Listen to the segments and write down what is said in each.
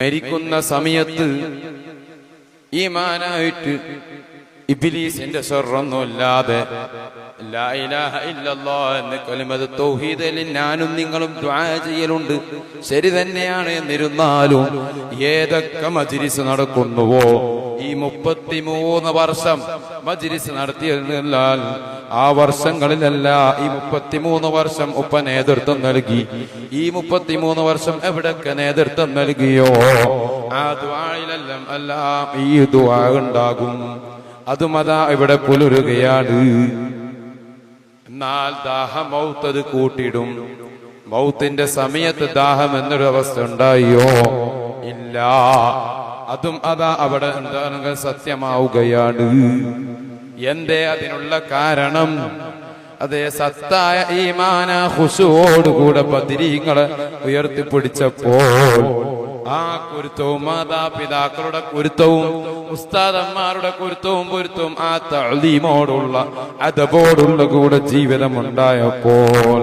മരിക്കുന്ന സമയത്ത് ഈമാനായിട്ട് ഇബ്ലീസിന്റെ ശർറൊന്നുമില്ലാതെ ലാ ഇലാഹ ഇല്ലല്ലാഹ് എന്ന കലിമത്ത് തൗഹീദിൽ ഞാനും നിങ്ങളും ദുആ ചെയ്യലുണ്ട്. ശരി തന്നെയാണ്. എന്നിരുന്നാലും ഏതൊക്കെ മജ്‌ലിസ് നടക്കുന്നുവോ ഈ 33 വർഷം മജ്‌ലിസ് നടത്തിയാൽ ആ വർഷങ്ങളിലല്ല ഈ 33 വർഷം ഉപ്പ നേതൃത്വം നൽകി. ഈ 33 വർഷം എവിടൊക്കെ നേതൃത്വം നൽകിയോ ആ ദുആയിലെല്ലാം എല്ലാം ഈ ദുആ ഉണ്ടാകും. അതും അതാ ഇവിടെ പുലരുകയാണ്. എന്നാൽ ദാഹം മൗത്ത് കൂട്ടിടും. മൗത്തിന്റെ സമയത്ത് ദാഹം എന്നൊരു അവസ്ഥ ഉണ്ടായോ? ഇല്ല. അതും അതാ അവിടെ എന്താണെങ്കിൽ സത്യമാവുകയാണ്. എന്തേ അതിനുള്ള കാരണം? അതേ സത്തായ ഈമാന ഖുശൂഅോടുകൂടെ ബദരീങ്ങളെ ഉയർത്തിപ്പിടിച്ചപ്പോൾ ആ കുരുത്തവും മാതാപിതാക്കളുടെ കുരുത്തവും ഉസ്താദന്മാരുടെ കുരുത്തവും പൊരുത്തവും ആ തഅ്ലീമോടുള്ള അദബോടുള്ള കൂടെ ജീവിതം ഉണ്ടായപ്പോൾ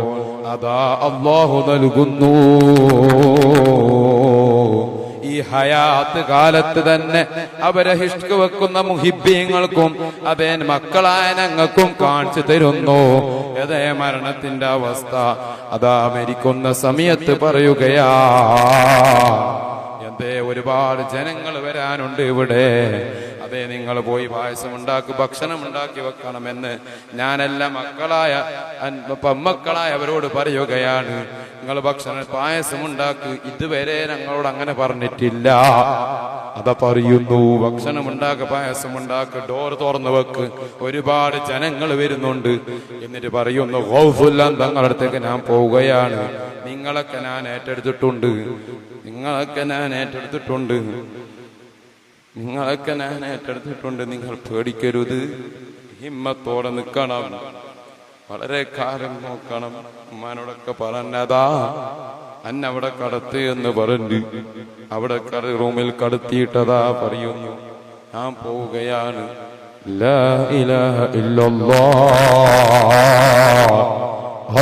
അതാ അല്ലാഹു നൽകുന്നു. ഈ ഹയാത്ത് കാലത്ത് തന്നെ അവരെ ഹിഷ്ക് വെക്കുന്ന മുഹിബ്ബീങ്ങൾക്കും അതേ മക്കളായ ഞങ്ങൾക്കും കാണിച്ചു തരുന്നു. അതേ മരണത്തിന്റെ അവസ്ഥ അതാ മരിക്കുന്ന സമയത്ത് പറയുകയാ. എന്തേ ഒരുപാട് ജനങ്ങൾ വരാനുണ്ട് ഇവിടെ. അതെ, നിങ്ങൾ പോയി പായസം ഉണ്ടാക്കി ഭക്ഷണം ഉണ്ടാക്കി വെക്കണമെന്ന് ഞാനെല്ലാം മക്കളായ പെമ്മക്കളായ അവരോട് പറയുകയാണ്. നിങ്ങൾ ഭക്ഷണം പായസം ഉണ്ടാക്കി. ഇതുവരെ ഞങ്ങളോട് അങ്ങനെ പറഞ്ഞിട്ടില്ല. അതാ പറയുന്നു, ഭക്ഷണം ഉണ്ടാക്കി പായസം ഉണ്ടാക്കി ഡോർ തുറന്നു വെക്ക്, ഒരുപാട് ജനങ്ങൾ വരുന്നുണ്ട്. എന്നിട്ട് പറയുന്നു, ഗൗസുല്ലാൻ തങ്ങളുടെ അടുത്തേക്ക് ഞാൻ പോവുകയാണ്. നിങ്ങളൊക്കെ ഞാൻ ഏറ്റെടുത്തിട്ടുണ്ട്. നിങ്ങൾ പേടിക്കരുത്. ഹിമ്മത്തോടെ നിൽക്കണം. വളരെ കാലം നോക്കണം. ഉമ്മാനോടൊക്കെ പറഞ്ഞതാ അന്നവിടെ കടത്ത് എന്ന് പറഞ്ഞു. അവിടെ റൂമിൽ കടത്തിയിട്ടതാ പറയുന്നു, ഞാൻ പോവുകയാണ്. ലാ ഇലാഹ ഇല്ലല്ലാഹ്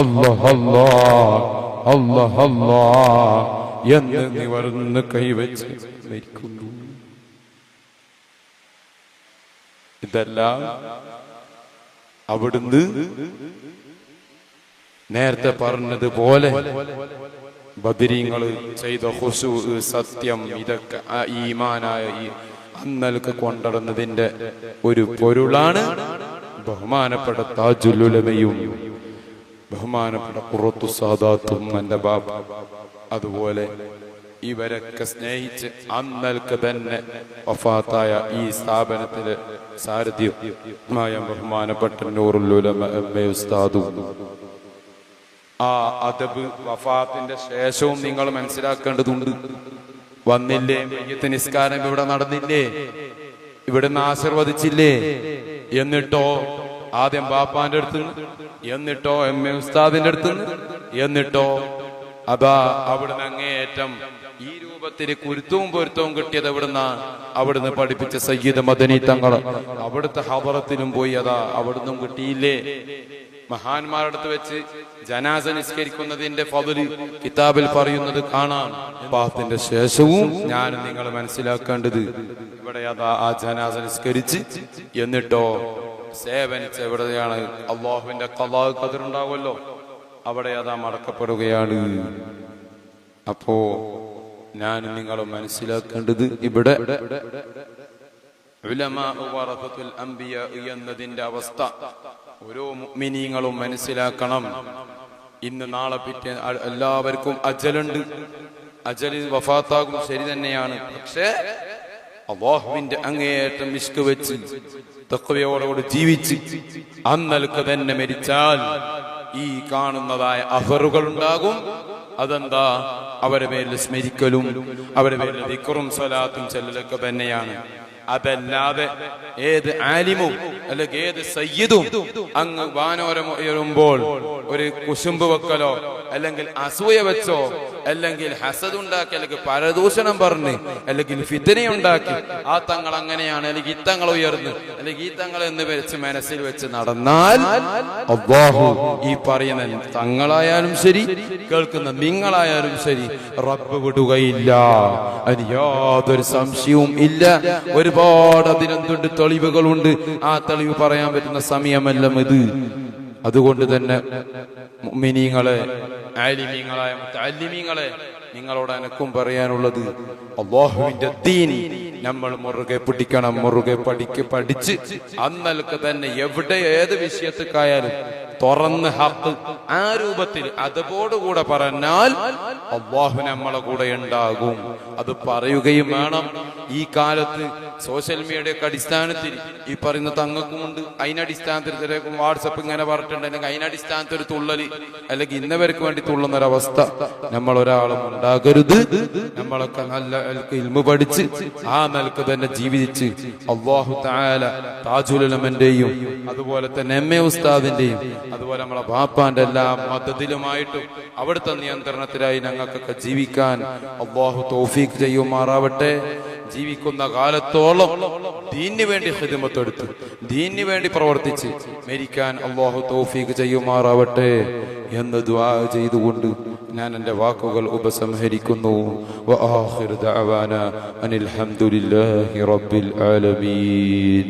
അല്ലാഹ് അല്ലാഹ് അല്ലാഹ് അല്ലാഹ് എന്ന് നിവർന്ന് കൈവച്ച് മരിക്കുന്നു. ഇതെല്ലാം അവിടുന്ന് നേരത്തെ പറഞ്ഞതുപോലെ ബദരീങ്ങൾ ചെയ്ത ഖുശൂ, സത്യം, ഇതൊക്കെ ആ ഈമാനായ ഈ അന്നൽക്ക് കൊണ്ടുവന്നതിന്റെ ഒരു പൊരുളാണ്. ബഹുമാനപ്പെട്ട താജുൽ ഉലമയും ബഹുമാനപ്പെട്ട ഖുറത്തു സാദാത്തും എന്റെ ബാബ, അതുപോലെ ഇവരൊക്കെ സ്നേഹിച്ച് അന്നൽക്ക് തന്നെ വഫാത്തായ ഈ സ്ഥാപനത്തിലെ സാരഥ്യമായ ബഹുമാനപ്പെട്ട നൂറുൽ ഉലമ ഉസ്താദും ആ അദബ് വഫാത്തിന്റെ ശേഷവും നിങ്ങൾ മനസ്സിലാക്കേണ്ടതുണ്ട്. വന്നില്ലേ? മയ്യത്ത് നിസ്കാരം ഇവിടെ നടന്നില്ലേ? ഇവിടുന്ന് ആശീർവദിച്ചില്ലേ? എന്നിട്ടോ ആദ്യം ബാപ്പാന്റെ അടുത്ത്, എന്നിട്ടോ എം.എ. ഉസ്താദിന്റെ അടുത്ത്, എന്നിട്ടോ അതാ അവിടുന്ന് അങ്ങേയറ്റം ഈ രൂപത്തിൽ കുരുത്തവും പൊരുത്തവും കിട്ടിയത് എവിടുന്നാ? അവിടുന്ന് പഠിപ്പിച്ച സയ്യിദ് മദനി തങ്ങൾ അവിടുത്തെ ഹദറത്തിലും പോയി. അതാ അവിടുന്നും കിട്ടിയില്ലേ? മഹാന്മാരുടെ അടുത്ത് വെച്ച് ജനാസ നിസ്കരിക്കുന്നതിന്റെ ഫദ്ല് കിതാബിൽ പറയുന്നത് കാണാം. പാപത്തിന്റെ ശേഷവും ഞാനും നിങ്ങൾ മനസ്സിലാക്കേണ്ടത് ഇവിടെ അതാ ആ ജനാസ നിസ്കരിച്ച് എന്നിട്ടോ സേവനിച്ച് എവിടെയാണ് അള്ളാഹുവിന്റെ ഖളാ ഖദർ ഉണ്ടാവുമല്ലോ, അവിടെ അതാ മടക്കപ്പെടുകയാണ്. അപ്പോ ഞാനും നിങ്ങളും മനസ്സിലാക്കേണ്ടത് ഇവിടെ ഉലമാ വറസത്തുൽ അംബിയാ എന്നതിന്റെ അവസ്ഥ ഓരോ മുഅ്മിനീങ്ങളും മനസ്സിലാക്കണം. ഇന്ന് നാളെ പിറ്റേ എല്ലാവർക്കും അജലുണ്ട്. അജല് വഫാത്താകും, ശരി തന്നെയാണ്. പക്ഷേ അല്ലാഹുവിന്റെ അങ്ങേയറ്റം ഇഷ്ക് വെച്ച് തഖ്വയോടെ ജീവിച്ച് അന്നൽക്ക് തന്നെ മരിച്ചാൽ ഈ കാണുന്നതായ അഫറുകൾ ഉണ്ടാകും. അതെന്താ? അവരുടെ പേരിൽ സ്മരിക്കലും അവരുടെ പേരിൽ ദിക്റും സ്വലാത്തും ചെല്ലലൊക്കെ തന്നെയാണ്. അതല്ലാതെ ഏത് ആലിമും അല്ലെങ്കിൽ ഏത് സയ്യിദും അങ്ങ് വാനോരം ഉയരുമ്പോൾ ഒരു കുശുമ്പ് വെക്കലോ അല്ലെങ്കിൽ അസൂയ വെച്ചോ അല്ലെങ്കിൽ ഹസദ് ഉണ്ടാക്കി, അല്ലെങ്കിൽ പരദൂഷണം പറഞ്ഞ്, അല്ലെങ്കിൽ ഫിത്നയുണ്ടാക്കി ആ തങ്ങൾ അങ്ങനെയാണ്, അല്ലെങ്കിൽ ഈ തങ്ങൾ ഉയർന്ന്, അല്ലെങ്കിൽ ഈ തങ്ങൾ എന്ന് വെച്ച് മനസ്സിൽ വെച്ച് നടന്നാൽ അല്ലാഹു ഈ പറയുന്ന തങ്ങളായാലും ശരി, കേൾക്കുന്ന നിങ്ങളായാലും ശരി, റബ്ബ് വിടുകയില്ല. അതിന് യാതൊരു സംശയവും ഇല്ല. ഒരുപാട് അതിനെന്തുണ്ട് തെളിവുകളുണ്ട്. ആ തെളിവ് പറയാൻ പറ്റുന്ന സമയമെല്ലാം ഇത്. അതുകൊണ്ട് തന്നെ മുഅ്മിനീങ്ങളെ, ആലിമീങ്ങളായ മുതഅല്ലിമീങ്ങളെ, നിങ്ങളോട് എനക്കും പറയാനുള്ളത്, അല്ലാഹുവിന്റെ ദീൻ നമ്മൾ മുറുകെ പിടിക്കണം. മുറുകെ പഠിച്ച് അന്നൽക്ക് തന്നെ എവിടെ ഏത് വിഷയത്തിക്കായാലും തുറന്ന് ഹക്ക് ആ രൂപത്തിൽ അതോടുകൂടെ പറഞ്ഞാൽ അല്ലാഹു നമ്മളെ കൂടെ ഉണ്ടാകും. അത് പറയുകയും വേണം. ഈ കാലത്ത് സോഷ്യൽ മീഡിയയൊക്കെ അടിസ്ഥാനത്തിൽ ഈ പറയുന്ന തങ്ങൾക്കുമുണ്ട്. അതിനടിസ്ഥാനത്തിലേക്കും വാട്സപ്പ് ഇങ്ങനെ പറഞ്ഞിട്ടുണ്ട്, അല്ലെങ്കിൽ അതിനടിസ്ഥാനത്തിൽ ഒരു തുള്ളല്, അല്ലെങ്കിൽ ഇന്നവർക്ക് വേണ്ടി തുള്ളുന്നൊരവസ്ഥ നമ്മൾ ഒരാളും ഉണ്ടാകരുത്. നമ്മളൊക്കെ നല്ല ഇൽമു പഠിച്ച് ആ നിലക്ക് തന്നെ ജീവിച്ച് അല്ലാഹു തആല താജുൽ ഉലമന്റെയും അതുപോലെ തന്നെ എം എ ഉസ്താദിന്റെയും അതുപോലെ നമ്മളെ ബാപ്പാന്റെ എല്ലാ മദദിലുമായിട്ടും അവിടുത്തെ നിയന്ത്രണത്തിലായി ഞങ്ങൾക്കൊക്കെ ജീവിക്കാൻ അല്ലാഹു തൗഫീഖ് ചെയ്യുമാറാവട്ടെ. ജീവിക്കുന്ന കാലത്തോളം ദീനിന് വേണ്ടി ഖിദ്മത്ത് എടുത്ത് ദീനിന് വേണ്ടി പ്രവർത്തിച്ച് മരിക്കാൻ അല്ലാഹു തൗഫീഖ് ചെയ്യുമാറാവട്ടെ എന്ന് ദുആ ചെയ്തുകൊണ്ട് ഞാൻ എൻ്റെ വാക്കുകൾ ഉപസംഹരിക്കുന്നു. വആഖിറു ദഅവാനാ അനിൽ ഹംദുലില്ലാഹി റബ്ബിൽ ആലമീൻ.